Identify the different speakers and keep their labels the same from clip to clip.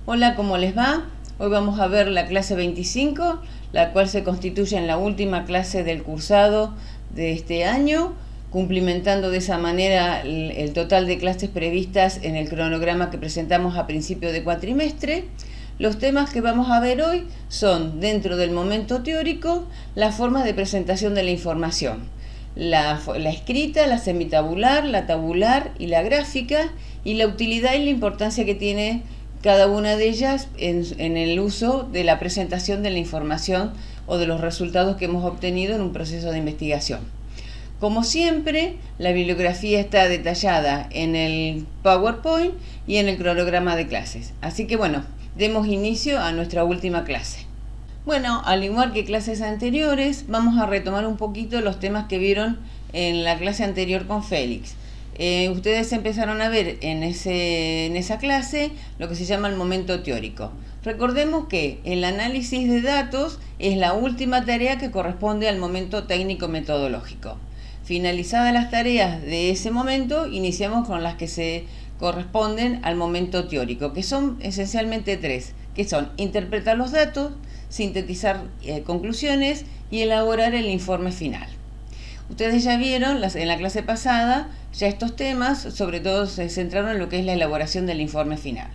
Speaker 1: Hola, ¿cómo les va? Hoy vamos a ver la clase 25, la cual se constituye en la última clase del cursado de este año, cumplimentando de esa manera el total de clases previstas en el cronograma que presentamos a principio de cuatrimestre. Los temas que vamos a ver hoy son, dentro del momento teórico, las formas de presentación de la información. La escrita, la semitabular, la tabular y la gráfica, y la utilidad y la importancia que tiene cada una de ellas en el uso de la presentación de la información o de los resultados que hemos obtenido en un proceso de investigación. Como siempre, la bibliografía está detallada en el PowerPoint y en el cronograma de clases. Así que bueno, demos inicio a nuestra última clase. Bueno, al igual que clases anteriores, vamos a retomar un poquito los temas que vieron en la clase anterior con Félix. Ustedes empezaron a ver en esa clase lo que se llama el momento teórico. Recordemos que el análisis de datos es la última tarea que corresponde al momento técnico-metodológico. Finalizadas las tareas de ese momento, iniciamos con las que se corresponden al momento teórico, que son esencialmente tres, que son interpretar los datos, sintetizar conclusiones y elaborar el informe final. Ustedes ya vieron en la clase pasada, ya estos temas sobre todo se centraron en lo que es la elaboración del informe final.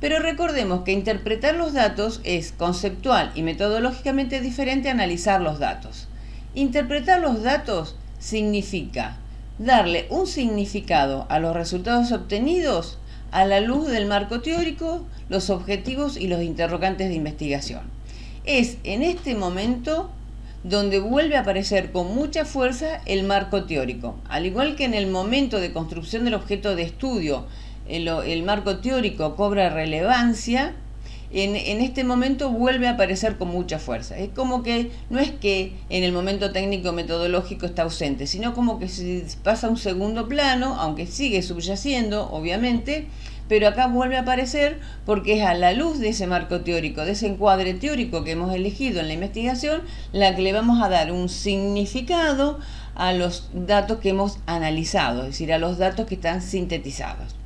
Speaker 1: Pero recordemos que interpretar los datos es conceptual y metodológicamente diferente a analizar los datos. Interpretar los datos significa darle un significado a los resultados obtenidos a la luz del marco teórico, los objetivos y los interrogantes de investigación. Es en este momento donde vuelve a aparecer con mucha fuerza el marco teórico. Al igual que en el momento de construcción del objeto de estudio, el marco teórico cobra relevancia, en este momento vuelve a aparecer con mucha fuerza. Es como que no es que en el momento técnico metodológico está ausente, sino como que se pasa a un segundo plano, aunque sigue subyaciendo, obviamente, pero acá vuelve a aparecer porque es a la luz de ese marco teórico, de ese encuadre teórico que hemos elegido en la investigación, la que le vamos a dar un significado a los datos que hemos analizado, es decir, a los datos que están sintetizados.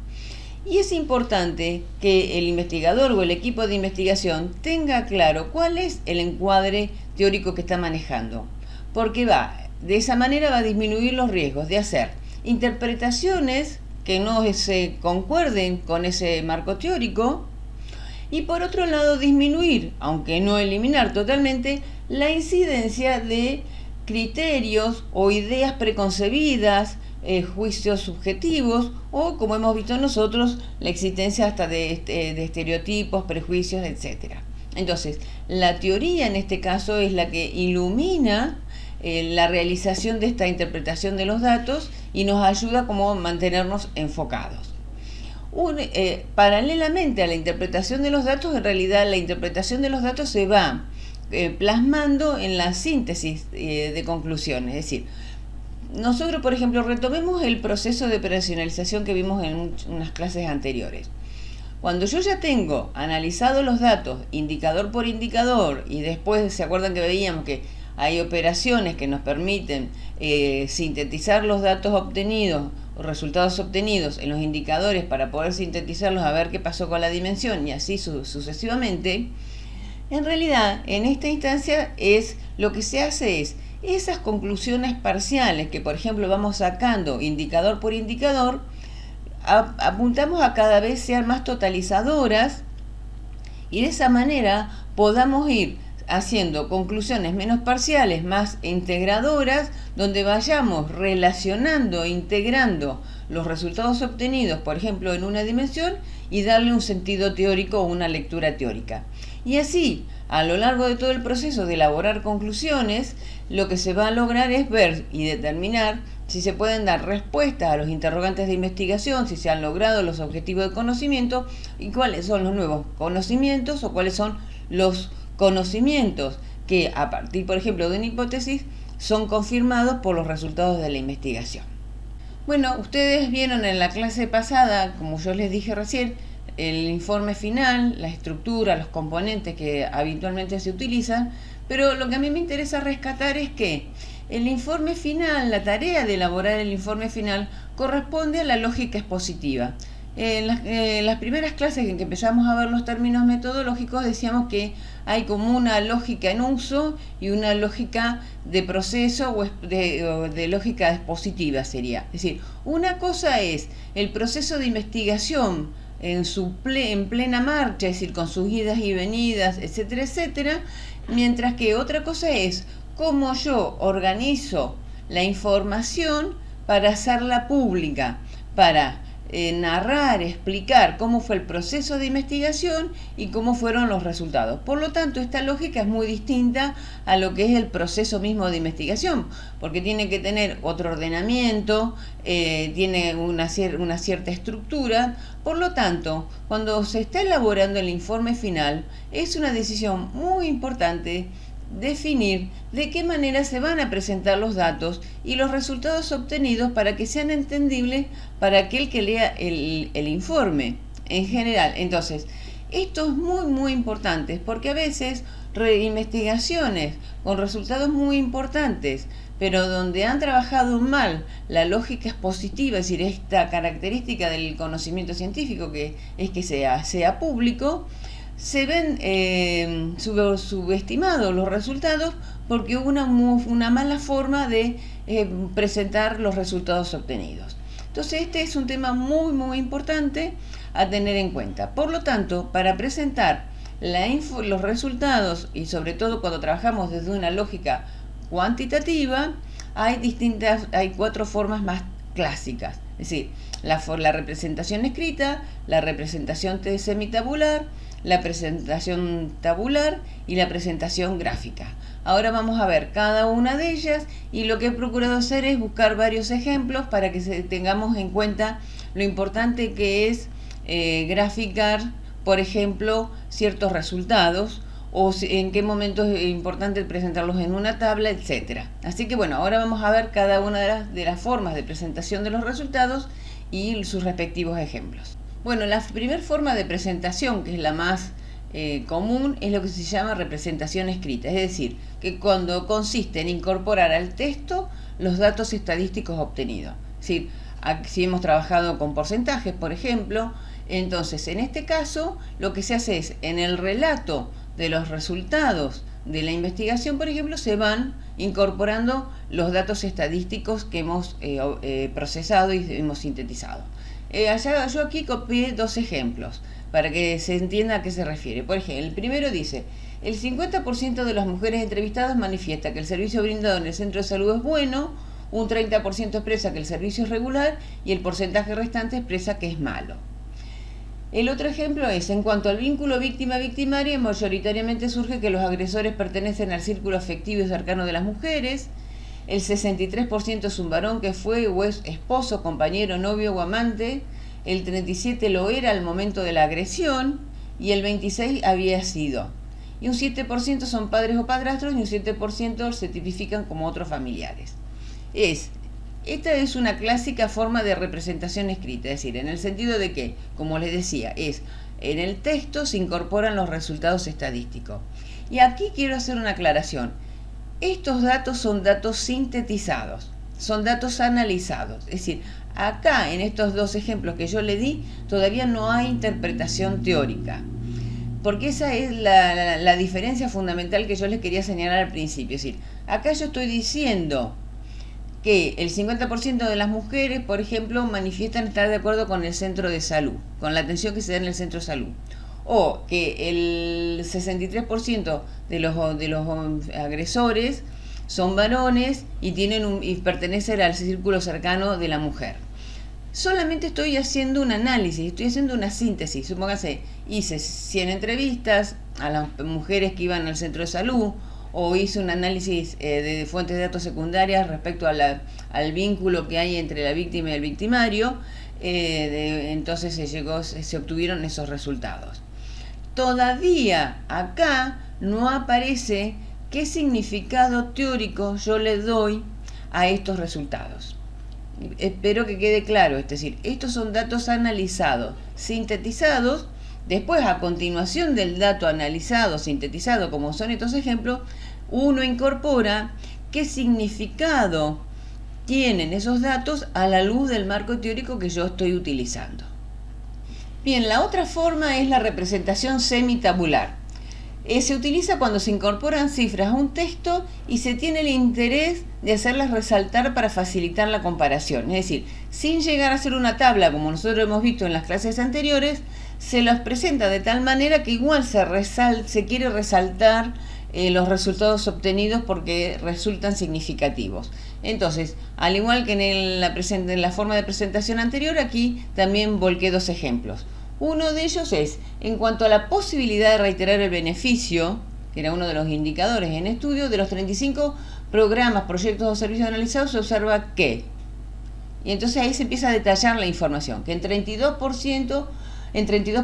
Speaker 1: Y es importante que el investigador o el equipo de investigación tenga claro cuál es el encuadre teórico que está manejando, porque de esa manera va a disminuir los riesgos de hacer interpretaciones que no se concuerden con ese marco teórico, y por otro lado disminuir, aunque no eliminar totalmente, la incidencia de criterios o ideas preconcebidas, juicios subjetivos o, como hemos visto nosotros, la existencia hasta de estereotipos, prejuicios, etc. Entonces, la teoría en este caso es la que ilumina la realización de esta interpretación de los datos y nos ayuda como a mantenernos enfocados. Paralelamente a la interpretación de los datos, en realidad la interpretación de los datos se va plasmando en la síntesis de conclusiones. Es decir, nosotros, por ejemplo, retomemos el proceso de operacionalización que vimos en unas clases anteriores. Cuando yo ya tengo analizado los datos indicador por indicador, y después se acuerdan que veíamos que hay operaciones que nos permiten sintetizar los datos obtenidos o resultados obtenidos en los indicadores para poder sintetizarlos a ver qué pasó con la dimensión y así sucesivamente. En realidad, en esta instancia lo que se hace es esas conclusiones parciales que, por ejemplo, vamos sacando indicador por indicador, apuntamos a cada vez sean más totalizadoras y de esa manera podamos ir haciendo conclusiones menos parciales, más integradoras, donde vayamos relacionando e integrando los resultados obtenidos, por ejemplo, en una dimensión y darle un sentido teórico o una lectura teórica. Y así, a lo largo de todo el proceso de elaborar conclusiones, lo que se va a lograr es ver y determinar si se pueden dar respuestas a los interrogantes de investigación, si se han logrado los objetivos de conocimiento y cuáles son los nuevos conocimientos o cuáles son los conocimientos que a partir, por ejemplo, de una hipótesis son confirmados por los resultados de la investigación. Bueno, ustedes vieron en la clase pasada, como yo les dije recién, el informe final, la estructura, los componentes que habitualmente se utilizan, pero lo que a mí me interesa rescatar es que el informe final, la tarea de elaborar el informe final, corresponde a la lógica expositiva. En las primeras clases en que empezamos a ver los términos metodológicos decíamos que hay como una lógica en uso y una lógica de proceso o de lógica expositiva sería. Es decir, una cosa es el proceso de investigación en plena marcha, es decir, con sus idas y venidas, etcétera, etcétera, mientras que otra cosa es cómo yo organizo la información para hacerla pública, para narrar, explicar cómo fue el proceso de investigación y cómo fueron los resultados. Por lo tanto, esta lógica es muy distinta a lo que es el proceso mismo de investigación, porque tiene que tener otro ordenamiento, tiene una cierta estructura. Por lo tanto, cuando se está elaborando el informe final, es una decisión muy importante definir de qué manera se van a presentar los datos y los resultados obtenidos para que sean entendibles para aquel que lea el informe en general. Entonces, esto es muy importante porque a veces investigaciones con resultados muy importantes, pero donde han trabajado mal la lógica expositiva, es decir, esta característica del conocimiento científico que es que sea público, se ven subestimados los resultados porque hubo una mala forma de presentar los resultados obtenidos. Entonces este es un tema muy importante a tener en cuenta. Por lo tanto, para presentar los resultados, y sobre todo cuando trabajamos desde una lógica cuantitativa, hay 4 formas más clásicas. Es decir, la representación escrita, la representación semitabular, la presentación tabular y la presentación gráfica. Ahora vamos a ver cada una de ellas y lo que he procurado hacer es buscar varios ejemplos para que tengamos en cuenta lo importante que es graficar, por ejemplo, ciertos resultados o en qué momento es importante presentarlos en una tabla, etc. Así que bueno, ahora vamos a ver cada una de las formas de presentación de los resultados y sus respectivos ejemplos. Bueno, la primera forma de presentación, que es la más común, es lo que se llama representación escrita, es decir, que cuando consiste en incorporar al texto los datos estadísticos obtenidos. Es decir, si hemos trabajado con porcentajes, por ejemplo, entonces en este caso lo que se hace es, en el relato de los resultados de la investigación, por ejemplo, se van incorporando los datos estadísticos que hemos procesado y hemos sintetizado. Yo aquí copié 2 ejemplos para que se entienda a qué se refiere. Por ejemplo, el primero dice: el 50% de las mujeres entrevistadas manifiesta que el servicio brindado en el centro de salud es bueno, un 30% expresa que el servicio es regular y el porcentaje restante expresa que es malo. El otro ejemplo es: en cuanto al vínculo víctima-victimario, mayoritariamente surge que los agresores pertenecen al círculo afectivo y cercano de las mujeres. El 63% es un varón que fue o es esposo, compañero, novio o amante. El 37% lo era al momento de la agresión y el 26% había sido. Y un 7% son padres o padrastros y un 7% se tipifican como otros familiares. Esta es una clásica forma de representación escrita, es decir, en el sentido de que, como les decía, en el texto se incorporan los resultados estadísticos. Y aquí quiero hacer una aclaración. Estos datos son datos sintetizados, son datos analizados. Es decir, acá en estos 2 ejemplos que yo le di, todavía no hay interpretación teórica. Porque esa es la diferencia fundamental que yo les quería señalar al principio. Es decir, acá yo estoy diciendo que el 50% de las mujeres, por ejemplo, manifiestan estar de acuerdo con el centro de salud, con la atención que se da en el centro de salud. O que el 63% de los agresores son varones y pertenecen al círculo cercano de la mujer. Solamente estoy haciendo un análisis, estoy haciendo una síntesis. Supóngase, hice 100 entrevistas a las mujeres que iban al centro de salud, o hice un análisis de fuentes de datos secundarias respecto al vínculo que hay entre la víctima y el victimario. Entonces se obtuvieron esos resultados. Todavía acá no aparece qué significado teórico yo le doy a estos resultados. Espero que quede claro, es decir, estos son datos analizados, sintetizados. Después, a continuación del dato analizado, sintetizado, como son estos ejemplos, uno incorpora qué significado tienen esos datos a la luz del marco teórico que yo estoy utilizando. Bien, la otra forma es la representación semitabular. Se utiliza cuando se incorporan cifras a un texto y se tiene el interés de hacerlas resaltar para facilitar la comparación. Es decir, sin llegar a ser una tabla como nosotros hemos visto en las clases anteriores, se los presenta de tal manera que igual se quiere resaltar los resultados obtenidos porque resultan significativos. Entonces, al igual que en la forma de presentación anterior, aquí también volqué dos ejemplos. Uno de ellos es, en cuanto a la posibilidad de reiterar el beneficio, que era uno de los indicadores en estudio, de los 35 programas, proyectos o servicios analizados, se observa que, y entonces ahí se empieza a detallar la información, que en 32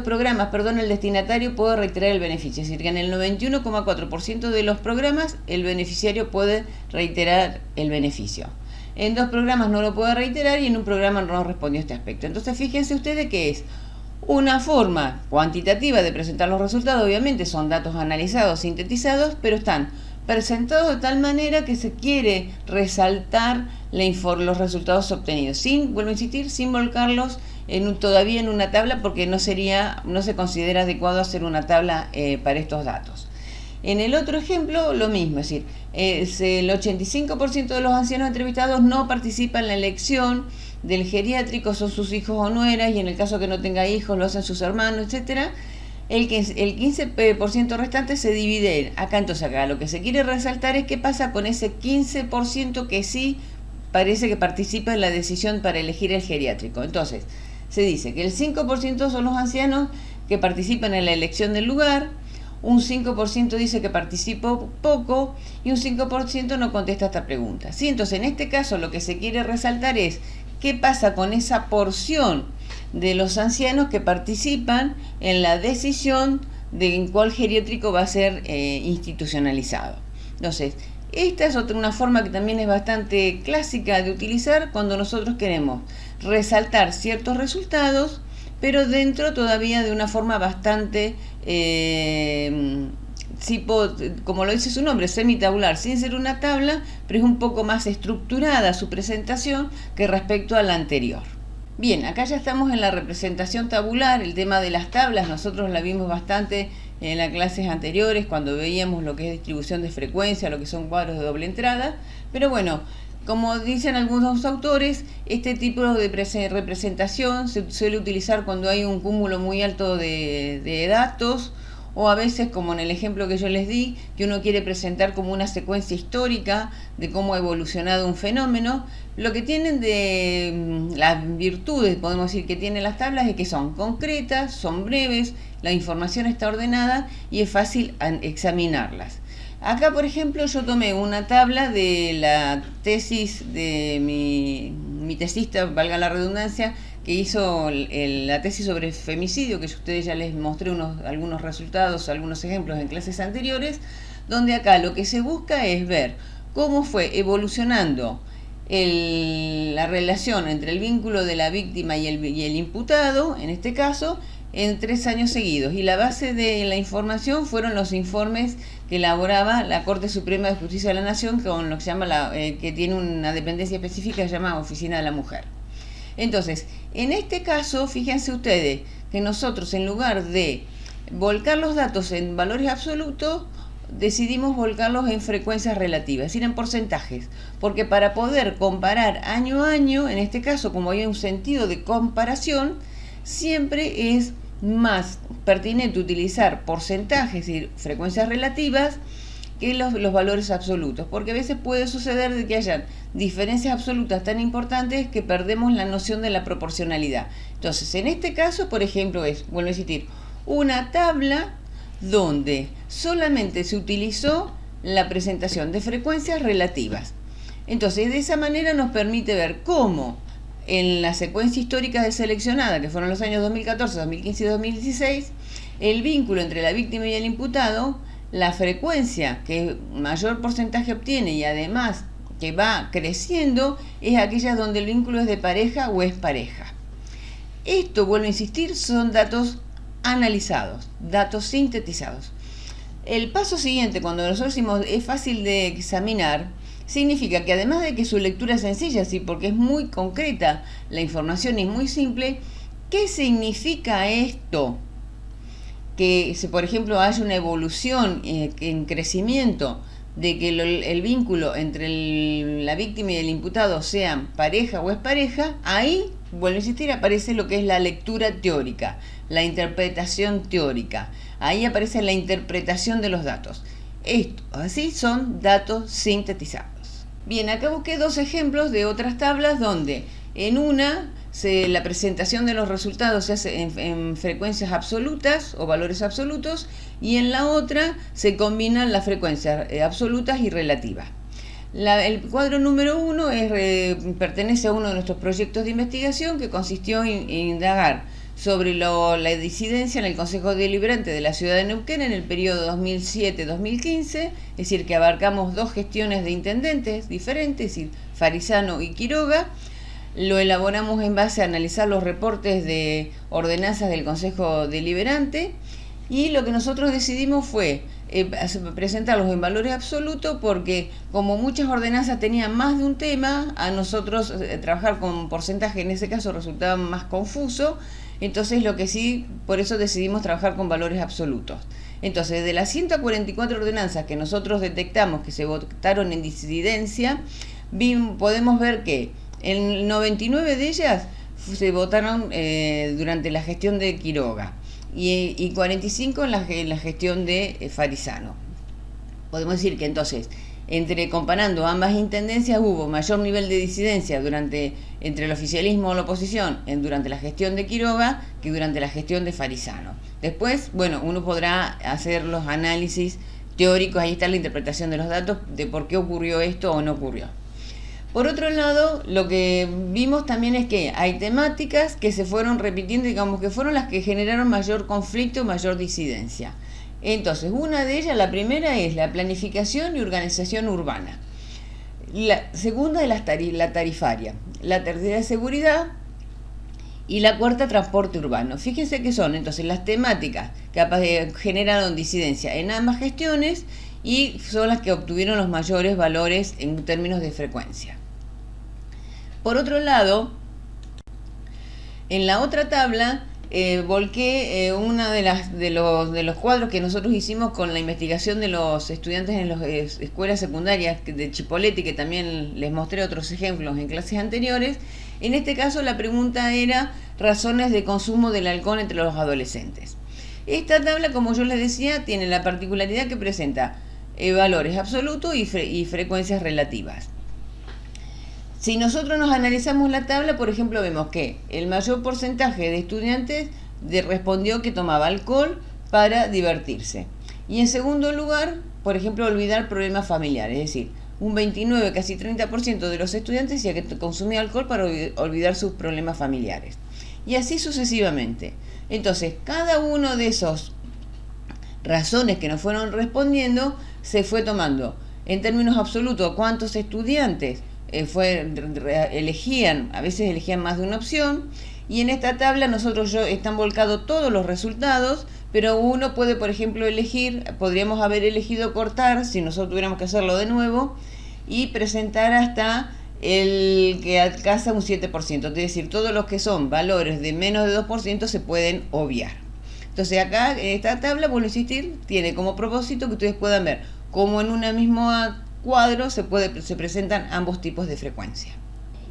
Speaker 1: programas, el destinatario puede reiterar el beneficio, es decir, que en el 91,4% de los programas el beneficiario puede reiterar el beneficio. En 2 programas no lo puede reiterar y en un programa no respondió a este aspecto. Entonces fíjense ustedes que es una forma cuantitativa de presentar los resultados. Obviamente son datos analizados, sintetizados, pero están presentados de tal manera que se quiere resaltar los resultados obtenidos, vuelvo a insistir, sin volcarlos todavía en una tabla, porque no se considera adecuado hacer una tabla para estos datos. En el otro ejemplo, lo mismo, es decir, el 85% de los ancianos entrevistados no participan en la elección del geriátrico, son sus hijos o nueras, y en el caso que no tenga hijos lo hacen sus hermanos, etc. El 15% restante se divide acá. Entonces acá lo que se quiere resaltar es qué pasa con ese 15% que sí parece que participa en la decisión para elegir el geriátrico. Entonces se dice que el 5% son los ancianos que participan en la elección del lugar, un 5% dice que participó poco y un 5% no contesta esta pregunta. ¿Sí? Entonces en este caso lo que se quiere resaltar es qué pasa con esa porción de los ancianos que participan en la decisión de en cuál geriátrico va a ser institucionalizado. Entonces, esta es una forma que también es bastante clásica de utilizar cuando nosotros queremos resaltar ciertos resultados, pero dentro todavía de una forma bastante, como lo dice su nombre, semitabular, sin ser una tabla, pero es un poco más estructurada su presentación que respecto a la anterior. Bien, acá ya estamos en la representación tabular. El tema de las tablas nosotros la vimos bastante en las clases anteriores cuando veíamos lo que es distribución de frecuencia, lo que son cuadros de doble entrada, pero bueno, como dicen algunos autores, este tipo de representación se suele utilizar cuando hay un cúmulo muy alto de datos, o a veces, como en el ejemplo que yo les di, que uno quiere presentar como una secuencia histórica de cómo ha evolucionado un fenómeno. Lo que tienen de las virtudes, podemos decir, que tienen las tablas es que son concretas, son breves, la información está ordenada y es fácil examinarlas. Acá, por ejemplo, yo tomé una tabla de la tesis de mi tesista, valga la redundancia, que hizo la tesis sobre femicidio, que a ustedes ya les mostré algunos resultados, algunos ejemplos en clases anteriores, donde acá lo que se busca es ver cómo fue evolucionando la relación entre el vínculo de la víctima y el imputado, en este caso, en 3 años seguidos. Y la base de la información fueron los informes que elaboraba la Corte Suprema de Justicia de la Nación, con lo que se llama que tiene una dependencia específica que se llama Oficina de la Mujer. Entonces, en este caso, fíjense ustedes que nosotros, en lugar de volcar los datos en valores absolutos, decidimos volcarlos en frecuencias relativas, es decir, en porcentajes, porque para poder comparar año a año, en este caso, como hay un sentido de comparación, siempre es más pertinente utilizar porcentajes, es decir, frecuencias relativas, que los valores absolutos, porque a veces puede suceder de que hayan diferencias absolutas tan importantes que perdemos la noción de la proporcionalidad. Entonces, en este caso, por ejemplo, vuelvo a insistir, una tabla donde solamente se utilizó la presentación de frecuencias relativas. Entonces, de esa manera nos permite ver cómo en la secuencia histórica deseleccionada, que fueron los años 2014, 2015 y 2016, el vínculo entre la víctima y el imputado, la frecuencia que mayor porcentaje obtiene y además que va creciendo, es aquella donde el vínculo es de pareja o es pareja. Esto, vuelvo a insistir, son datos analizados, datos sintetizados. El paso siguiente, cuando nosotros decimos es fácil de examinar, significa que además de que su lectura es sencilla, sí, porque es muy concreta la información y es muy simple, ¿Qué significa esto? Que, por ejemplo, haya una evolución en crecimiento de que el vínculo entre la víctima y el imputado sean pareja o expareja, ahí, vuelvo a insistir, aparece lo que es la lectura teórica, la interpretación teórica. Ahí aparece la interpretación de los datos. Esto, así son datos sintetizados. Bien, acá busqué dos ejemplos de otras tablas donde en una la presentación de los resultados se hace en frecuencias absolutas o valores absolutos, y en la otra se combinan las frecuencias absolutas y relativas. El cuadro número 1 pertenece a uno de nuestros proyectos de investigación que consistió en indagar sobre la disidencia en el Consejo Deliberante de la Ciudad de Neuquén en el periodo 2007-2015, es decir, que abarcamos dos gestiones de intendentes diferentes, es decir, Farisano y Quiroga. Lo elaboramos en base a analizar los reportes de ordenanzas del Consejo Deliberante, y lo que nosotros decidimos fue presentarlos en valores absolutos, porque como muchas ordenanzas tenían más de un tema, a nosotros trabajar con porcentaje en ese caso resultaba más confuso. Entonces por eso decidimos trabajar con valores absolutos. Entonces, de las 144 ordenanzas que nosotros detectamos que se votaron en disidencia, podemos ver que en 99 de ellas se votaron durante la gestión de Quiroga y 45 en la gestión de Farisano. Podemos decir que entonces, comparando ambas intendencias, hubo mayor nivel de disidencia entre el oficialismo o la oposición durante la gestión de Quiroga que durante la gestión de Farisano. Después, uno podrá hacer los análisis teóricos, ahí está la interpretación de los datos de por qué ocurrió esto o no ocurrió. Por otro lado, lo que vimos también es que hay temáticas que se fueron repitiendo, digamos que fueron las que generaron mayor conflicto, mayor disidencia. Entonces, una de ellas, la primera, es la planificación y organización urbana. La segunda es la tarifaria. La tercera es seguridad. Y la cuarta, transporte urbano. Fíjense que son entonces las temáticas que generaron disidencia en ambas gestiones y son las que obtuvieron los mayores valores en términos de frecuencia. Por otro lado, en la otra tabla volqué una de los cuadros que nosotros hicimos con la investigación de los estudiantes en las escuelas secundarias de Chipoleti, que también les mostré otros ejemplos en clases anteriores. En este caso la pregunta era razones de consumo del alcohol entre los adolescentes. Esta tabla, como yo les decía, tiene la particularidad que presenta valores absolutos y frecuencias relativas. Si nosotros nos analizamos la tabla, por ejemplo, vemos que el mayor porcentaje de estudiantes respondió que tomaba alcohol para divertirse. Y en segundo lugar, por ejemplo, olvidar problemas familiares, es decir, un 29, casi 30% de los estudiantes decía que consumía alcohol para olvidar sus problemas familiares. Y así sucesivamente. Entonces, cada uno de esos razones que nos fueron respondiendo se fue tomando en términos absolutos cuántos estudiantes elegían, a veces elegían más de una opción, y en esta tabla están volcados todos los resultados, pero uno puede, por ejemplo, podríamos haber elegido cortar, si nosotros tuviéramos que hacerlo de nuevo, y presentar hasta el que alcanza un 7%, es decir, todos los que son valores de menos de 2% se pueden obviar. Entonces acá, en esta tabla, vuelvo a insistir, tiene como propósito que ustedes puedan ver cómo en una misma cuadro se presentan ambos tipos de frecuencia.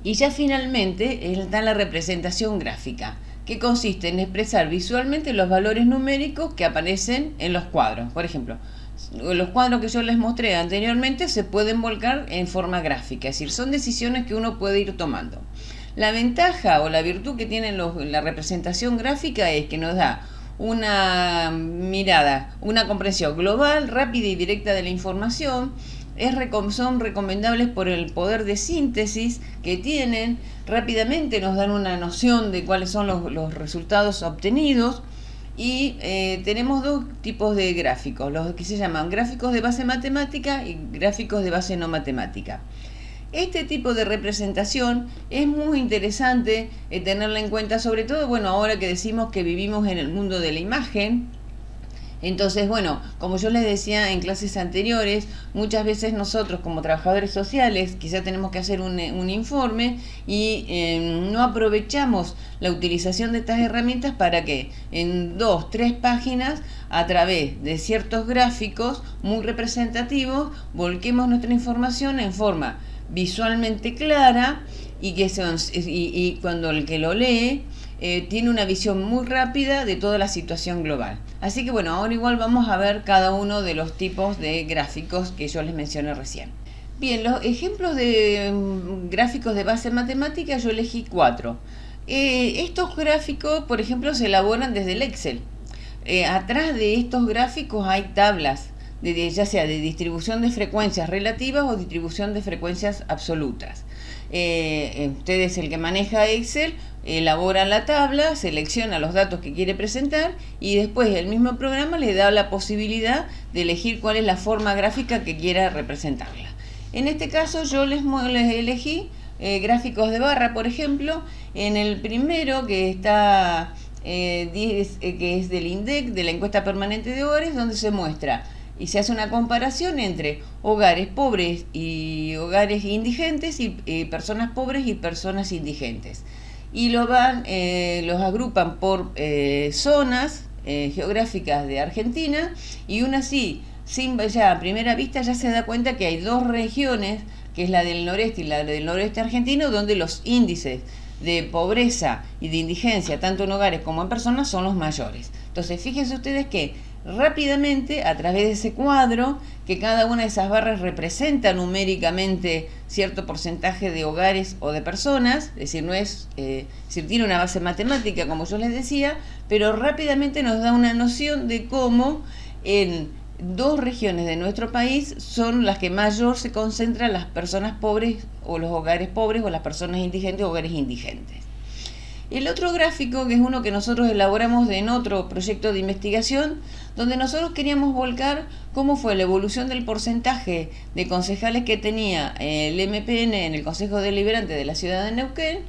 Speaker 1: Y ya finalmente está la representación gráfica, que consiste en expresar visualmente los valores numéricos que aparecen en los cuadros. Por ejemplo, los cuadros que yo les mostré anteriormente se pueden volcar en forma gráfica, es decir, son decisiones que uno puede ir tomando. La ventaja o la virtud que tiene la representación gráfica es que nos da una mirada, una comprensión global, rápida y directa de la información. Son recomendables por el poder de síntesis que tienen, rápidamente nos dan una noción de cuáles son los resultados obtenidos, y tenemos dos tipos de gráficos, los que se llaman gráficos de base matemática y gráficos de base no matemática. Este tipo de representación es muy interesante tenerla en cuenta, sobre todo, ahora que decimos que vivimos en el mundo de la imagen, Entonces, bueno, como yo les decía en clases anteriores, muchas veces nosotros como trabajadores sociales quizá tenemos que hacer un informe y no aprovechamos la utilización de estas herramientas para que en 2, 3 páginas, a través de ciertos gráficos muy representativos, volquemos nuestra información en forma visualmente clara y cuando el que lo lee tiene una visión muy rápida de toda la situación global. Así que bueno, ahora igual vamos a ver cada uno de los tipos de gráficos que yo les mencioné recién. Bien, los ejemplos de gráficos de base matemática yo elegí 4. Estos gráficos, por ejemplo, se elaboran desde el Excel. Atrás de estos gráficos hay tablas, ya sea de distribución de frecuencias relativas o distribución de frecuencias absolutas. Usted es el que maneja Excel, elabora la tabla, selecciona los datos que quiere presentar y después el mismo programa le da la posibilidad de elegir cuál es la forma gráfica que quiera representarla. En este caso yo les elegí gráficos de barra, por ejemplo. En el primero, que está que es del INDEC, de la encuesta permanente de hogares, donde se muestra y se hace una comparación entre hogares pobres y hogares indigentes y personas pobres y personas indigentes. Y los agrupan por zonas geográficas de Argentina, y aún así, ya a primera vista ya se da cuenta que hay 2 regiones, que es la del noreste y la del noreste argentino, donde los índices de pobreza y de indigencia, tanto en hogares como en personas, son los mayores. Entonces, fíjense ustedes que rápidamente, a través de ese cuadro, que cada una de esas barras representa numéricamente cierto porcentaje de hogares o de personas, es decir, no es, tiene una base matemática, como yo les decía, pero rápidamente nos da una noción de cómo en 2 regiones de nuestro país son las que mayor se concentran las personas pobres o los hogares pobres, o las personas indigentes o hogares indigentes. El otro gráfico, que es uno que nosotros elaboramos en otro proyecto de investigación, donde nosotros queríamos volcar cómo fue la evolución del porcentaje de concejales que tenía el MPN en el Consejo Deliberante de la ciudad de Neuquén,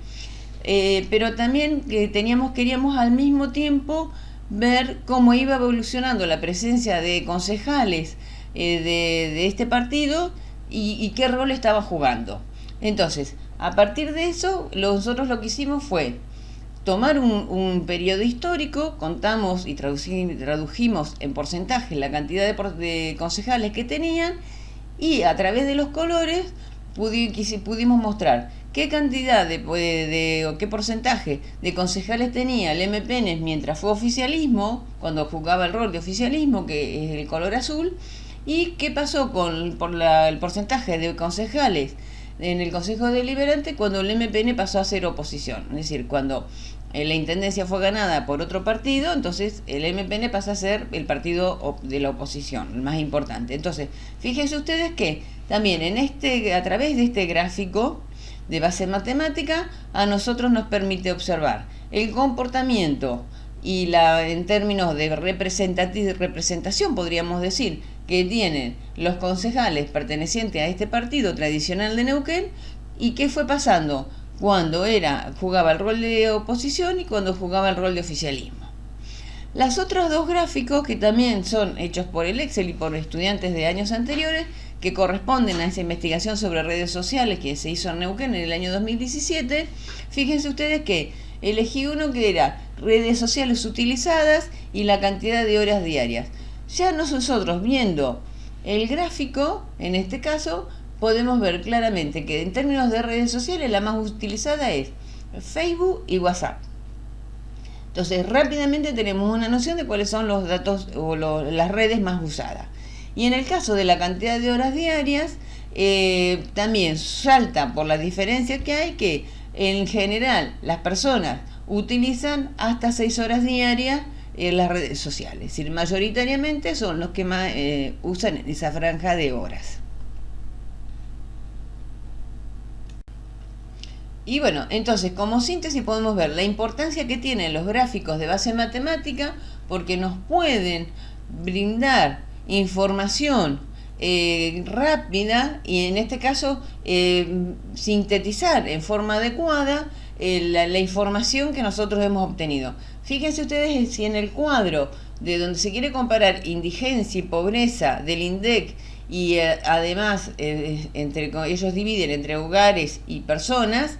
Speaker 1: pero también queríamos al mismo tiempo ver cómo iba evolucionando la presencia de concejales de este partido y qué rol estaba jugando. Entonces, a partir de eso, nosotros lo que hicimos fue tomar un periodo histórico, contamos y tradujimos en porcentaje la cantidad de concejales que tenían, y a través de los colores pudimos mostrar qué cantidad o qué porcentaje de concejales tenía el MPN mientras fue oficialismo, cuando jugaba el rol de oficialismo, que es el color azul, y qué pasó el porcentaje de concejales en el Consejo Deliberante cuando el MPN pasó a ser oposición. Es decir, cuando la intendencia fue ganada por otro partido, entonces el MPN pasa a ser el partido de la oposición, el más importante. Entonces, fíjense ustedes que también a través de este gráfico de base matemática, a nosotros nos permite observar el comportamiento y en términos de representación, podríamos decir, que tienen los concejales pertenecientes a este partido tradicional de Neuquén, y qué fue pasando cuando jugaba el rol de oposición y cuando jugaba el rol de oficialismo. Los otros 2 gráficos, que también son hechos por el Excel y por estudiantes de años anteriores, que corresponden a esa investigación sobre redes sociales que se hizo en Neuquén en el año 2017, fíjense ustedes que elegí uno que era redes sociales utilizadas y la cantidad de horas diarias. Ya nosotros, viendo el gráfico, en este caso, podemos ver claramente que en términos de redes sociales la más utilizada es Facebook y WhatsApp. Entonces, rápidamente tenemos una noción de cuáles son los datos o las redes más usadas. Y en el caso de la cantidad de horas diarias, también salta por la diferencia que hay, que en general las personas utilizan hasta 6 horas diarias en las redes sociales. Es decir, mayoritariamente son los que más usan esa franja de horas. Y bueno, entonces, como síntesis podemos ver la importancia que tienen los gráficos de base matemática, porque nos pueden brindar información rápida y en este caso sintetizar en forma adecuada la información que nosotros hemos obtenido. Fíjense ustedes si en el cuadro de donde se quiere comparar indigencia y pobreza del INDEC y además ellos dividen entre hogares y personas.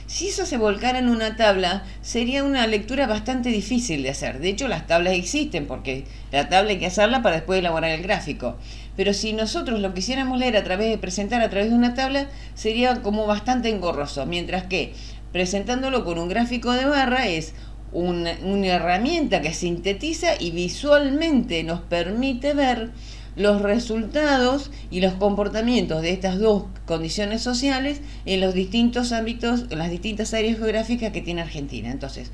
Speaker 1: Si eso se volcara en una tabla, sería una lectura bastante difícil de hacer. De hecho, las tablas existen, porque la tabla hay que hacerla para después elaborar el gráfico. Pero si nosotros lo quisiéramos leer presentar a través de una tabla, sería como bastante engorroso. Mientras que presentándolo con un gráfico de barra es una herramienta que sintetiza y visualmente nos permite ver los resultados y los comportamientos de estas dos condiciones sociales en los distintos ámbitos, en las distintas áreas geográficas que tiene Argentina. Entonces,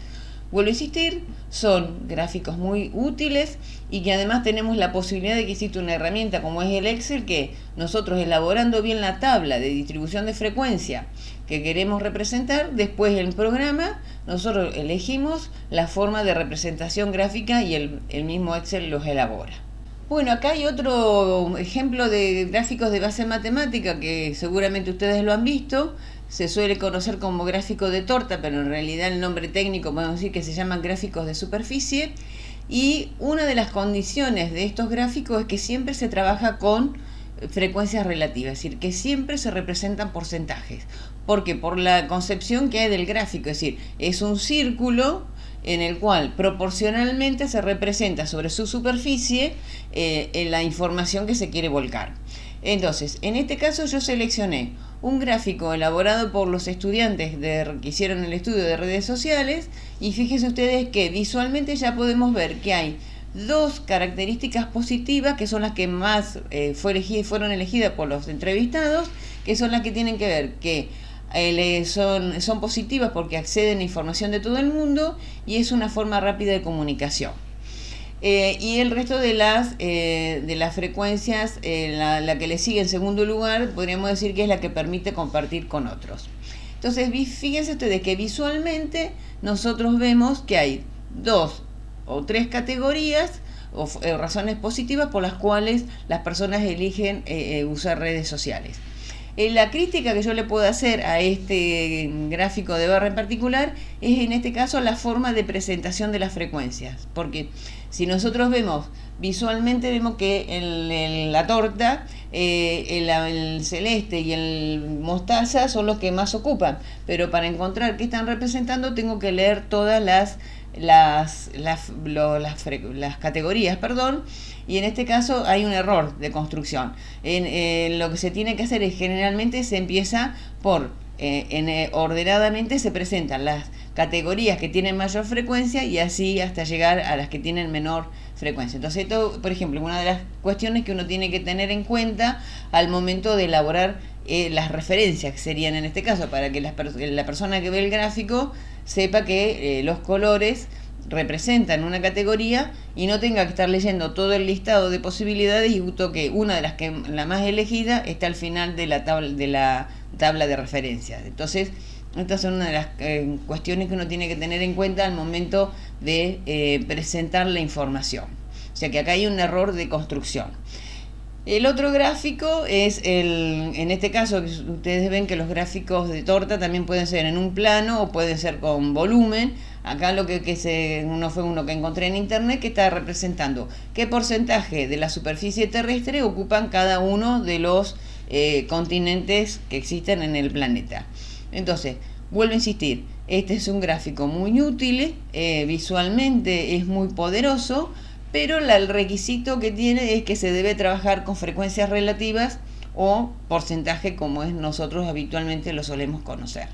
Speaker 1: vuelvo a insistir, son gráficos muy útiles y que además tenemos la posibilidad de que existe una herramienta como es el Excel, que nosotros elaborando bien la tabla de distribución de frecuencia que queremos representar, después el programa, nosotros elegimos la forma de representación gráfica y el mismo Excel los elabora. Bueno, acá hay otro ejemplo de gráficos de base matemática que seguramente ustedes lo han visto. Se suele conocer como gráfico de torta, pero en realidad el nombre técnico podemos decir que se llaman gráficos de superficie. Y una de las condiciones de estos gráficos es que siempre se trabaja con frecuencias relativas, es decir, que siempre se representan porcentajes. ¿Por qué? Por la concepción que hay del gráfico, es decir, es un círculo en el cual proporcionalmente se representa sobre su superficie la información que se quiere volcar. Entonces, en este caso yo seleccioné un gráfico elaborado por los estudiantes que hicieron el estudio de redes sociales, y fíjense ustedes que visualmente ya podemos ver que hay dos características positivas que son las que más fueron elegidas por los entrevistados, que son las que tienen que ver que son positivas porque acceden a información de todo el mundo y es una forma rápida de comunicación. Y el resto de las frecuencias, la que le sigue en segundo lugar, podríamos decir que es la que permite compartir con otros. Entonces, fíjense ustedes que visualmente nosotros vemos que hay 2 o 3 categorías o razones positivas por las cuales las personas eligen usar redes sociales. La crítica que yo le puedo hacer a este gráfico de barra en particular es en este caso la forma de presentación de las frecuencias, porque si nosotros vemos visualmente, vemos que en la torta el celeste y el mostaza son los que más ocupan, pero para encontrar qué están representando tengo que leer todas las categorías, y en este caso hay un error de construcción. Lo que se tiene que hacer es generalmente se empieza por ordenadamente se presentan las categorías que tienen mayor frecuencia y así hasta llegar a las que tienen menor frecuencia. Entonces esto, por ejemplo, es una de las cuestiones que uno tiene que tener en cuenta al momento de elaborar las referencias, que serían en este caso para que la persona que ve el gráfico sepa que los colores representan una categoría y no tenga que estar leyendo todo el listado de posibilidades y justo que una de la más elegida está al final de la tabla de referencias. Entonces, estas son una de las cuestiones que uno tiene que tener en cuenta al momento de presentar la información. O sea que acá hay un error de construcción. El otro gráfico es en este caso, ustedes ven que los gráficos de torta también pueden ser en un plano o pueden ser con volumen. Acá lo que fue uno que encontré en internet que está representando qué porcentaje de la superficie terrestre ocupan cada uno de los continentes que existen en el planeta. Entonces, vuelvo a insistir, este es un gráfico muy útil, visualmente es muy poderoso, pero el requisito que tiene es que se debe trabajar con frecuencias relativas o porcentaje como nosotros habitualmente lo solemos conocer.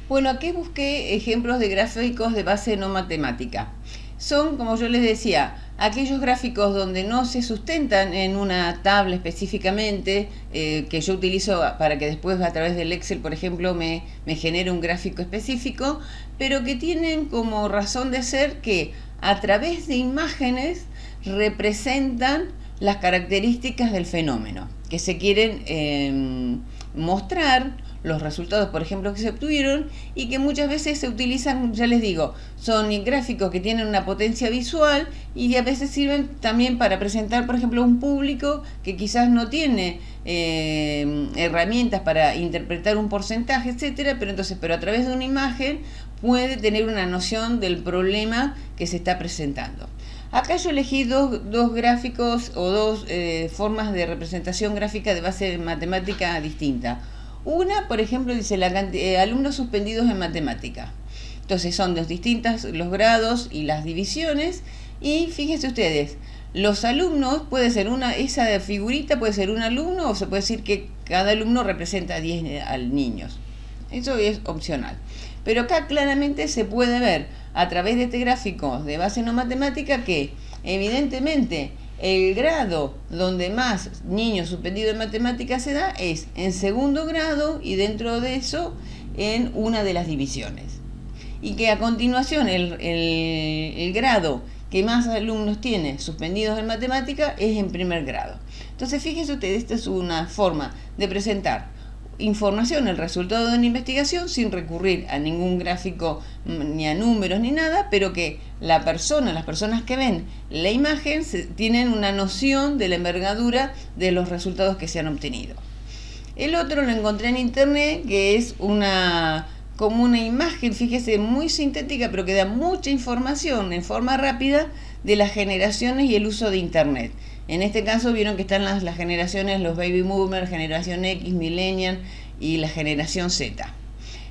Speaker 1: Bueno, aquí busqué ejemplos de gráficos de base no matemática. Son, como yo les decía, aquellos gráficos donde no se sustentan en una tabla específicamente, que yo utilizo para que después a través del Excel, por ejemplo, me genere un gráfico específico, pero que tienen como razón de ser que a través de imágenes representan las características del fenómeno que se quieren mostrar, los resultados, por ejemplo, que se obtuvieron, y que muchas veces se utilizan, ya les digo, son gráficos que tienen una potencia visual y a veces sirven también para presentar, por ejemplo, a un público que quizás no tiene herramientas para interpretar un porcentaje, etcétera, pero a través de una imagen puede tener una noción del problema que se está presentando. Acá yo elegí dos gráficos o dos formas de representación gráfica de base matemática distinta. Una, por ejemplo, dice alumnos suspendidos en matemática. Entonces son dos distintas los grados y las divisiones. Y fíjense ustedes, los alumnos puede ser esa figurita puede ser un alumno o se puede decir que cada alumno representa a 10 niños. Eso es opcional. Pero acá claramente se puede ver a través de este gráfico de base no matemática que evidentemente el grado donde más niños suspendidos en matemáticas se da es en segundo grado y dentro de eso en una de las divisiones. Y que a continuación el grado que más alumnos tiene suspendidos en matemática es en primer grado. Entonces fíjense ustedes, esta es una forma de presentar información, el resultado de una investigación sin recurrir a ningún gráfico ni a números ni nada, pero que las personas que ven la imagen tienen una noción de la envergadura de los resultados que se han obtenido. El otro lo encontré en internet, que es como una imagen, fíjese, muy sintética, pero que da mucha información en forma rápida de las generaciones y el uso de internet. En este caso vieron que están las generaciones, los baby boomers, generación X, millennial y la generación Z.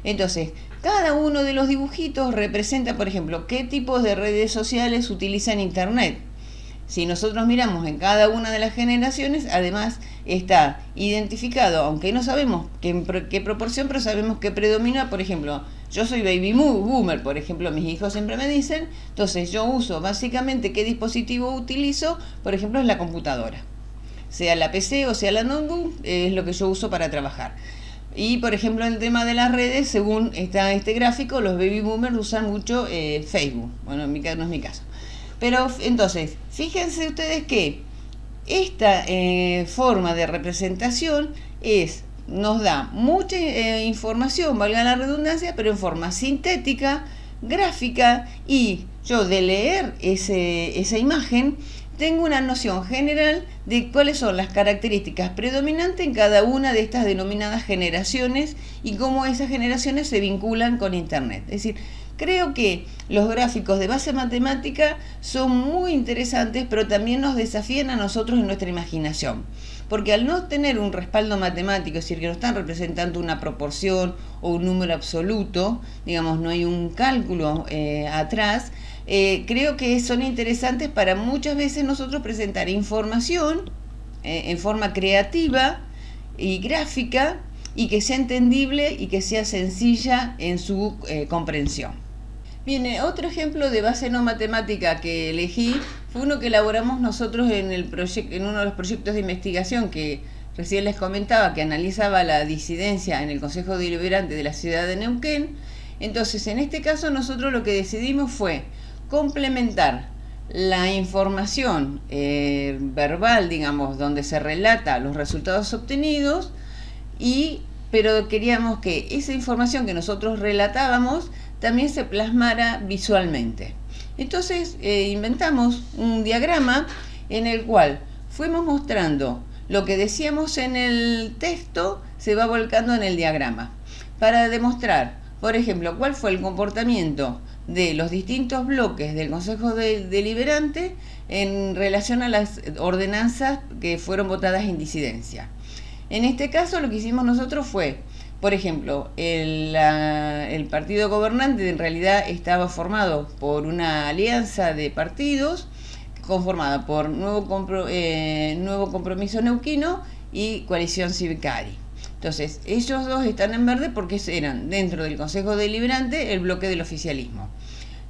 Speaker 1: Entonces, cada uno de los dibujitos representa, por ejemplo, qué tipos de redes sociales utilizan internet. Si nosotros miramos en cada una de las generaciones, además está identificado, aunque no sabemos qué proporción, pero sabemos que predomina, por ejemplo, yo soy baby boomer, por ejemplo, mis hijos siempre me dicen, entonces yo uso básicamente qué dispositivo utilizo, por ejemplo, es la computadora. Sea la PC o sea la notebook, es lo que yo uso para trabajar. Y, por ejemplo, en el tema de las redes, según está este gráfico, los baby boomers usan mucho Facebook. Bueno, no es mi caso. Pero entonces, fíjense ustedes que esta forma de representación nos da mucha información, valga la redundancia, pero en forma sintética, gráfica, y yo de leer esa imagen tengo una noción general de cuáles son las características predominantes en cada una de estas denominadas generaciones y cómo esas generaciones se vinculan con Internet. Es decir, creo que los gráficos de base matemática son muy interesantes, pero también nos desafían a nosotros en nuestra imaginación. Porque al no tener un respaldo matemático, es decir, que no están representando una proporción o un número absoluto, digamos, no hay un cálculo atrás, creo que son interesantes para muchas veces nosotros presentar información en forma creativa y gráfica y que sea entendible y que sea sencilla en su comprensión. Bien, otro ejemplo de base no matemática que elegí fue uno que elaboramos nosotros en uno de los proyectos de investigación que recién les comentaba, que analizaba la disidencia en el Consejo Deliberante de la ciudad de Neuquén. Entonces, en este caso nosotros lo que decidimos fue complementar la información verbal, digamos, donde se relata los resultados obtenidos, pero queríamos que esa información que nosotros relatábamos también se plasmara visualmente. Entonces inventamos un diagrama en el cual fuimos mostrando lo que decíamos en el texto, se va volcando en el diagrama, para demostrar, por ejemplo, cuál fue el comportamiento de los distintos bloques del Consejo Deliberante en relación a las ordenanzas que fueron votadas en disidencia. En este caso lo que hicimos nosotros fue, por ejemplo, el partido gobernante en realidad estaba formado por una alianza de partidos conformada por Nuevo Compromiso Neuquino y Coalición Civicari. Entonces, ellos dos están en verde porque eran dentro del Consejo Deliberante el bloque del oficialismo.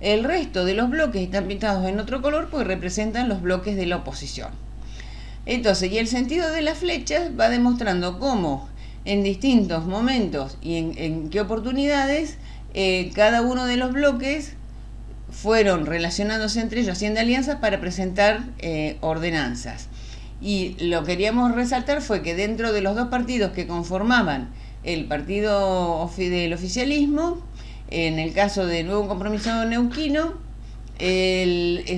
Speaker 1: El resto de los bloques están pintados en otro color porque representan los bloques de la oposición. Entonces, y el sentido de las flechas va demostrando cómo en distintos momentos y en qué oportunidades cada uno de los bloques fueron relacionándose entre ellos, haciendo alianzas para presentar ordenanzas. Y lo que queríamos resaltar fue que dentro de los dos partidos que conformaban el partido del oficialismo, en el caso de Nuevo Compromiso Neuquino,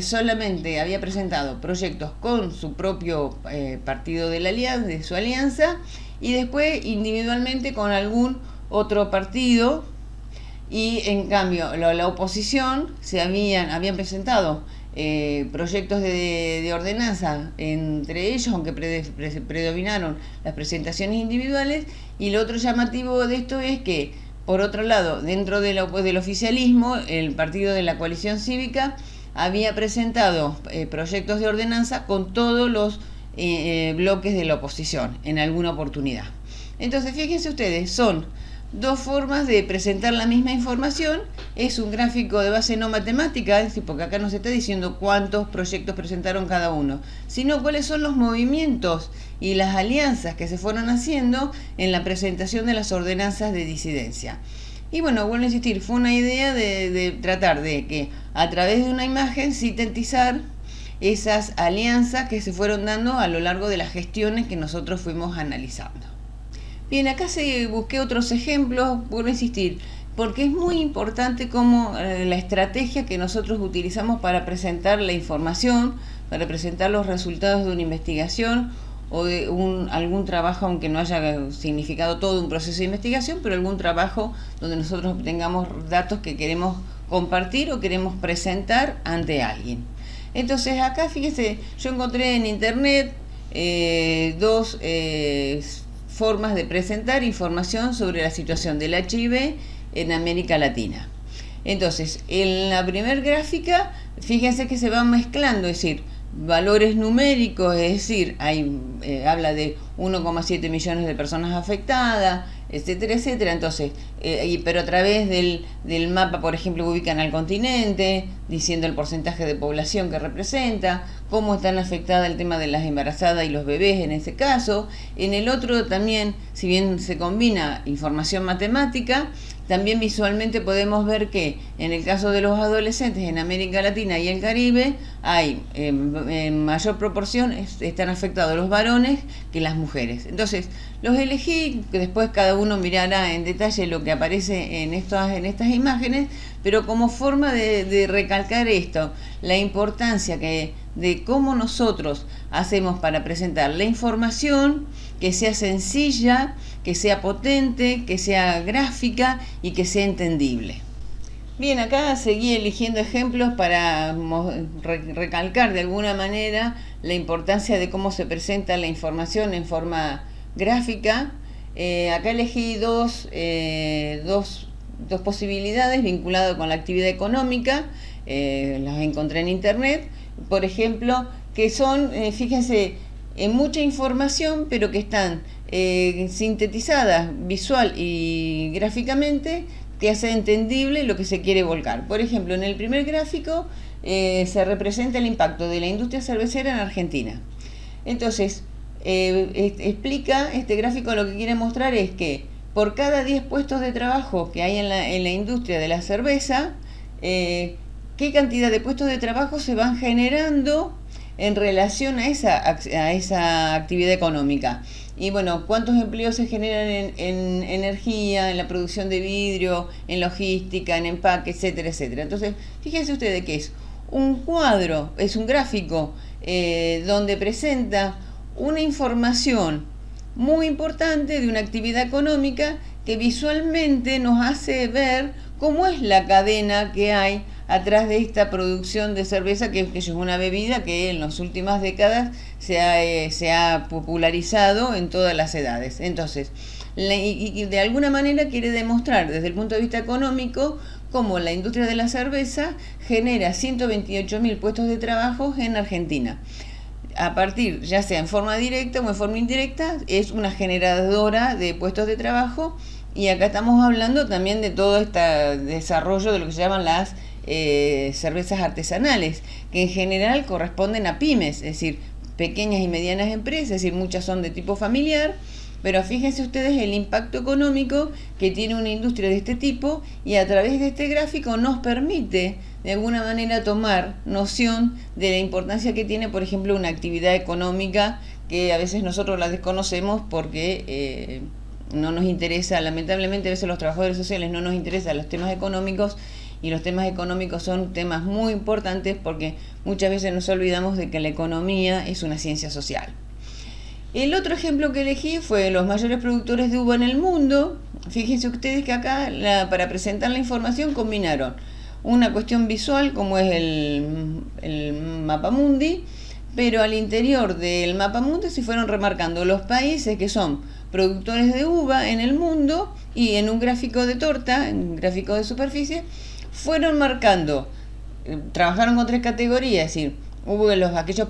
Speaker 1: solamente había presentado proyectos con su propio partido de su alianza, y después individualmente con algún otro partido, y en cambio la oposición habían presentado proyectos de ordenanza entre ellos, aunque predominaron las presentaciones individuales. Y lo otro llamativo de esto es que, por otro lado, dentro del oficialismo, el partido de la coalición cívica había presentado proyectos de ordenanza con todos los bloques de la oposición en alguna oportunidad. Entonces, fíjense ustedes, son dos formas de presentar la misma información. Es un gráfico de base no matemática, es decir, porque acá no se está diciendo cuántos proyectos presentaron cada uno, sino cuáles son los movimientos y las alianzas que se fueron haciendo en la presentación de las ordenanzas de disidencia. Y bueno, vuelvo a insistir, fue una idea de tratar de que a través de una imagen sintetizar esas alianzas que se fueron dando a lo largo de las gestiones que nosotros fuimos analizando. Bien, acá busqué otros ejemplos, vuelvo a insistir, porque es muy importante cómo la estrategia que nosotros utilizamos para presentar la información, para presentar los resultados de una investigación o de algún trabajo, aunque no haya significado todo un proceso de investigación, pero algún trabajo donde nosotros tengamos datos que queremos compartir o queremos presentar ante alguien. Entonces acá, fíjese, yo encontré en internet dos formas de presentar información sobre la situación del HIV en América Latina. Entonces, en la primera gráfica, fíjense que se van mezclando, es decir, valores numéricos, es decir, habla de 1,7 millones de personas afectadas, etcétera, etcétera. Entonces, pero a través del mapa, por ejemplo, ubican al continente, diciendo el porcentaje de población que representa, cómo están afectadas el tema de las embarazadas y los bebés en ese caso. En el otro también, si bien se combina información matemática, también visualmente podemos ver que en el caso de los adolescentes en América Latina y el Caribe hay en mayor proporción están afectados los varones que las mujeres. Entonces los elegí, que después cada uno mirará en detalle lo que aparece en estas imágenes, pero como forma de recalcar esto, la importancia de cómo nosotros hacemos para presentar la información, que sea sencilla, que sea potente, que sea gráfica y que sea entendible. Bien, acá seguí eligiendo ejemplos para recalcar de alguna manera la importancia de cómo se presenta la información en forma gráfica. Acá elegí dos posibilidades vinculadas con la actividad económica, las encontré en internet, por ejemplo, que son, fíjense, mucha información, pero que están sintetizadas visual y gráficamente, que hace entendible lo que se quiere volcar. Por ejemplo, en el primer gráfico se representa el impacto de la industria cervecera en Argentina. Entonces, explica este gráfico, lo que quiere mostrar es que por cada 10 puestos de trabajo que hay en la industria de la cerveza, qué cantidad de puestos de trabajo se van generando en relación a esa actividad económica. Y bueno, cuántos empleos se generan en energía, en la producción de vidrio, en logística, en empaque, etcétera, etcétera. Entonces, fíjense ustedes que es un cuadro, es un gráfico donde presenta una información muy importante de una actividad económica que visualmente nos hace ver cómo es la cadena que hay atrás de esta producción de cerveza, que es una bebida que en las últimas décadas se ha popularizado en todas las edades. Entonces, y de alguna manera quiere demostrar desde el punto de vista económico cómo la industria de la cerveza genera 128.000 puestos de trabajo en Argentina. A partir, ya sea en forma directa o en forma indirecta, es una generadora de puestos de trabajo. Y acá estamos hablando también de todo este desarrollo de lo que se llaman las cervezas artesanales, que en general corresponden a pymes, es decir, pequeñas y medianas empresas, es decir, muchas son de tipo familiar, pero fíjense ustedes el impacto económico que tiene una industria de este tipo, y a través de este gráfico nos permite de alguna manera tomar noción de la importancia que tiene, por ejemplo, una actividad económica que a veces nosotros la desconocemos porque no nos interesa, lamentablemente a veces los trabajadores sociales no nos interesan los temas económicos, y los temas económicos son temas muy importantes porque muchas veces nos olvidamos de que la economía es una ciencia social. El otro ejemplo que elegí fue los mayores productores de uva en el mundo. Fíjense ustedes que acá para presentar la información combinaron una cuestión visual como es el mapamundi, pero al interior del mapamundi se fueron remarcando los países que son productores de uva en el mundo, y en un gráfico de torta, en un gráfico de superficie, fueron marcando, trabajaron con 3 categorías, es decir, hubo aquellos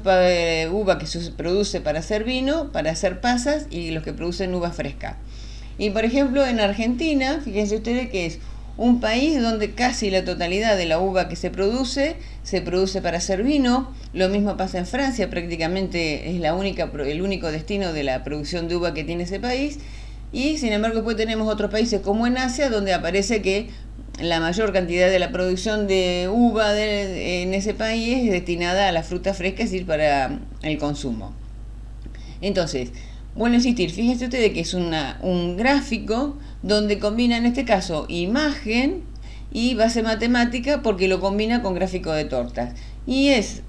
Speaker 1: uva que se produce para hacer vino, para hacer pasas, y los que producen uva fresca. Y por ejemplo en Argentina, fíjense ustedes que es un país donde casi la totalidad de la uva que se produce para hacer vino. Lo mismo pasa en Francia, prácticamente es el único destino de la producción de uva que tiene ese país. Y sin embargo después tenemos otros países como en Asia, donde aparece que la mayor cantidad de la producción de uva en ese país es destinada a la fruta fresca, es decir, para el consumo. Entonces, bueno, insistir, fíjense ustedes que es un gráfico donde combina en este caso imagen y base matemática, porque lo combina con gráfico de tortas. Y es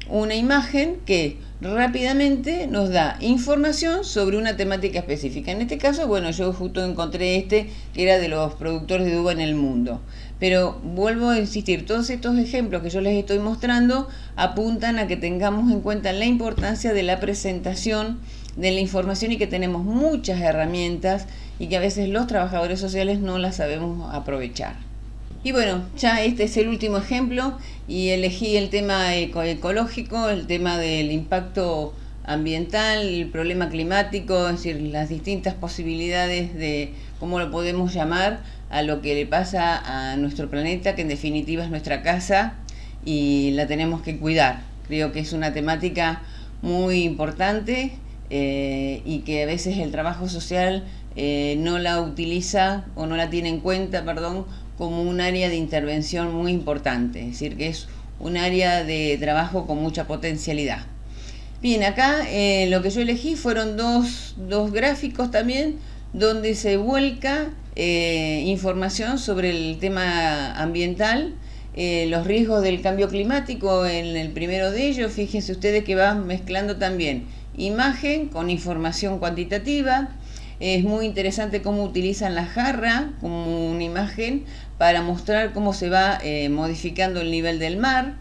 Speaker 1: una imagen que rápidamente nos da información sobre una temática específica. En este caso, bueno, yo justo encontré que era de los productores de uva en el mundo. Pero vuelvo a insistir, todos estos ejemplos que yo les estoy mostrando apuntan a que tengamos en cuenta la importancia de la presentación de la información, y que tenemos muchas herramientas y que a veces los trabajadores sociales no las sabemos aprovechar. Y bueno, ya este es el último ejemplo, y elegí el tema ecológico, el tema del impacto ambiental, el problema climático, es decir, las distintas posibilidades de cómo lo podemos llamar a lo que le pasa a nuestro planeta, que en definitiva es nuestra casa y la tenemos que cuidar. Creo que es una temática muy importante, y que a veces el trabajo social no la utiliza, o no la tiene en cuenta, como un área de intervención muy importante, es decir, que es un área de trabajo con mucha potencialidad. Bien, acá lo que yo elegí fueron dos gráficos también, donde se vuelca información sobre el tema ambiental, los riesgos del cambio climático. En el primero de ellos, fíjense ustedes que va mezclando también imagen con información cuantitativa. Es muy interesante cómo utilizan la jarra como una imagen para mostrar cómo se va modificando el nivel del mar.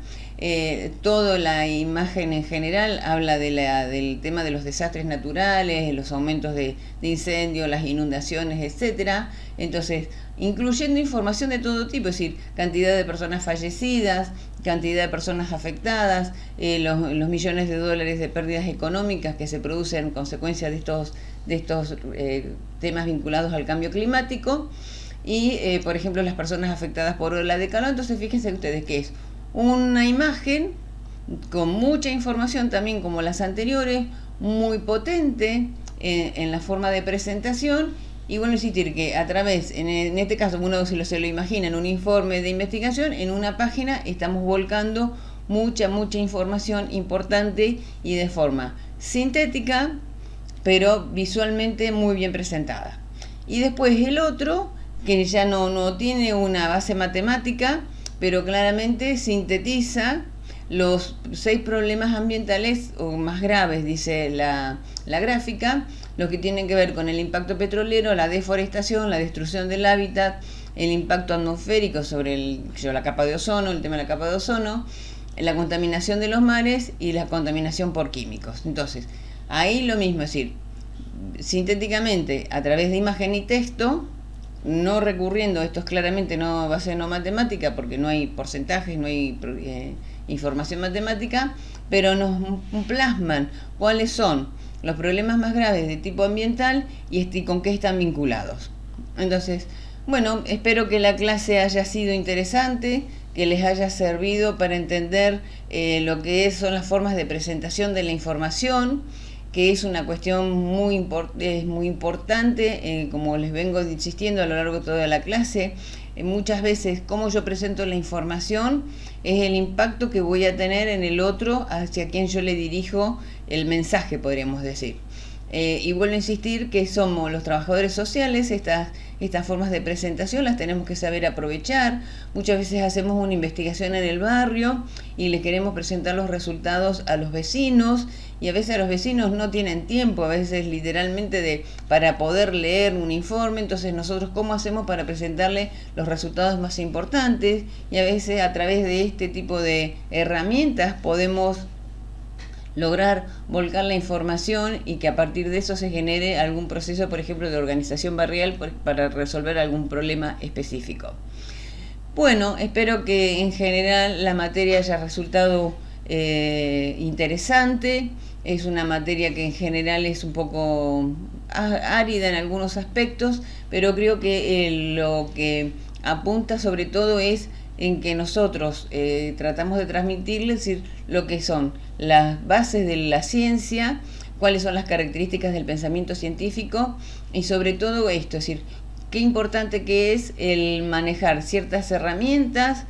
Speaker 1: Toda la imagen en general habla del tema de los desastres naturales, los aumentos de incendios, las inundaciones, etcétera. Entonces, incluyendo información de todo tipo, es decir, cantidad de personas fallecidas, cantidad de personas afectadas, los millones de dólares de pérdidas económicas que se producen en consecuencia de estos temas vinculados al cambio climático, y por ejemplo las personas afectadas por ola de calor. Entonces fíjense ustedes que es una imagen con mucha información también, como las anteriores, muy potente en la forma de presentación. Y bueno, insistir que a través, en este caso uno se lo imagina en un informe de investigación, en una página estamos volcando mucha información importante y de forma sintética, pero visualmente muy bien presentada. Y después el otro, que ya no tiene una base matemática, pero claramente sintetiza los 6 problemas ambientales o más graves, dice la gráfica, los que tienen que ver con el impacto petrolero, la deforestación, la destrucción del hábitat, el impacto atmosférico sobre la capa de ozono, el tema de la capa de ozono, la contaminación de los mares y la contaminación por químicos. Entonces, ahí lo mismo, es decir, sintéticamente, a través de imagen y texto, no recurriendo, esto es claramente no va a ser no matemática, porque no hay porcentajes, no hay información matemática, pero nos plasman cuáles son los problemas más graves de tipo ambiental y con qué están vinculados. Entonces, bueno, espero que la clase haya sido interesante, que les haya servido para entender lo que son las formas de presentación de la información, que es una cuestión muy importante, como les vengo insistiendo a lo largo de toda la clase. Muchas veces cómo yo presento la información es el impacto que voy a tener en el otro, hacia quien yo le dirijo el mensaje, podríamos decir. Y vuelvo a insistir que somos los trabajadores sociales, estas formas de presentación las tenemos que saber aprovechar. Muchas veces hacemos una investigación en el barrio y les queremos presentar los resultados a los vecinos, y a veces los vecinos no tienen tiempo, a veces literalmente para poder leer un informe. Entonces nosotros, ¿cómo hacemos para presentarle los resultados más importantes? Y a veces a través de este tipo de herramientas podemos lograr volcar la información y que a partir de eso se genere algún proceso, por ejemplo, de organización barrial para resolver algún problema específico. Bueno, espero que en general la materia haya resultado interesante. Es una materia que en general es un poco árida en algunos aspectos, pero creo que lo que apunta sobre todo es en que nosotros tratamos de transmitirles, decir, lo que son las bases de la ciencia, cuáles son las características del pensamiento científico y sobre todo esto, es decir, qué importante que es el manejar ciertas herramientas,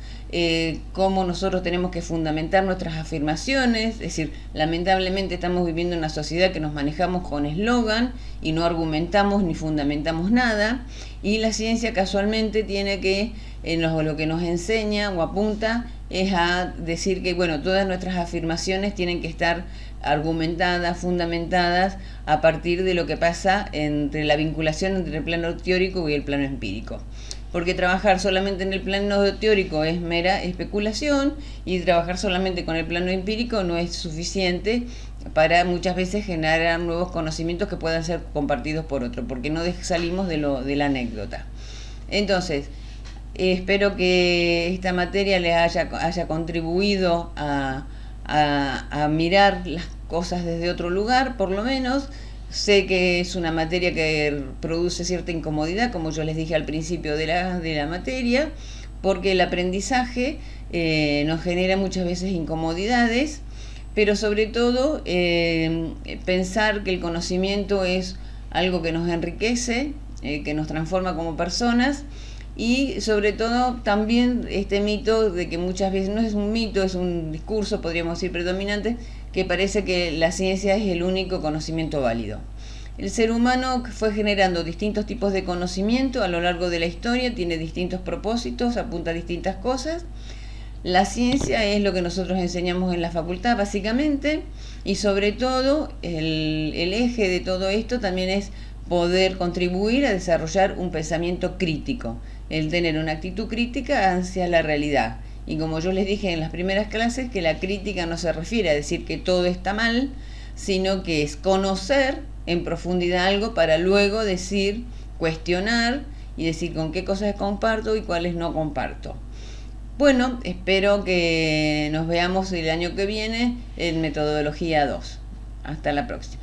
Speaker 1: cómo nosotros tenemos que fundamentar nuestras afirmaciones. Es decir, lamentablemente estamos viviendo en una sociedad que nos manejamos con eslogan y no argumentamos ni fundamentamos nada, y la ciencia casualmente tiene que, lo que nos enseña o apunta es a decir que, bueno, todas nuestras afirmaciones tienen que estar argumentadas, fundamentadas a partir de lo que pasa entre la vinculación entre el plano teórico y el plano empírico. Porque trabajar solamente en el plano teórico es mera especulación, y trabajar solamente con el plano empírico no es suficiente para muchas veces generar nuevos conocimientos que puedan ser compartidos por otro, porque no salimos de la anécdota. Entonces, espero que esta materia les haya contribuido a mirar las cosas desde otro lugar, por lo menos. Sé que es una materia que produce cierta incomodidad, como yo les dije al principio de la materia, porque el aprendizaje nos genera muchas veces incomodidades, pero sobre todo pensar que el conocimiento es algo que nos enriquece, que nos transforma como personas. Y sobre todo también este mito de que muchas veces no es un mito, es un discurso, podríamos decir, predominante, que parece que la ciencia es el único conocimiento válido. El ser humano fue generando distintos tipos de conocimiento a lo largo de la historia, tiene distintos propósitos, apunta a distintas cosas. La ciencia es lo que nosotros enseñamos en la facultad, básicamente, y sobre todo el eje de todo esto también es poder contribuir a desarrollar un pensamiento crítico, el tener una actitud crítica hacia la realidad. Y como yo les dije en las primeras clases, que la crítica no se refiere a decir que todo está mal, sino que es conocer en profundidad algo para luego decir, cuestionar y decir con qué cosas comparto y cuáles no comparto. Bueno, espero que nos veamos el año que viene en Metodología 2. Hasta la próxima.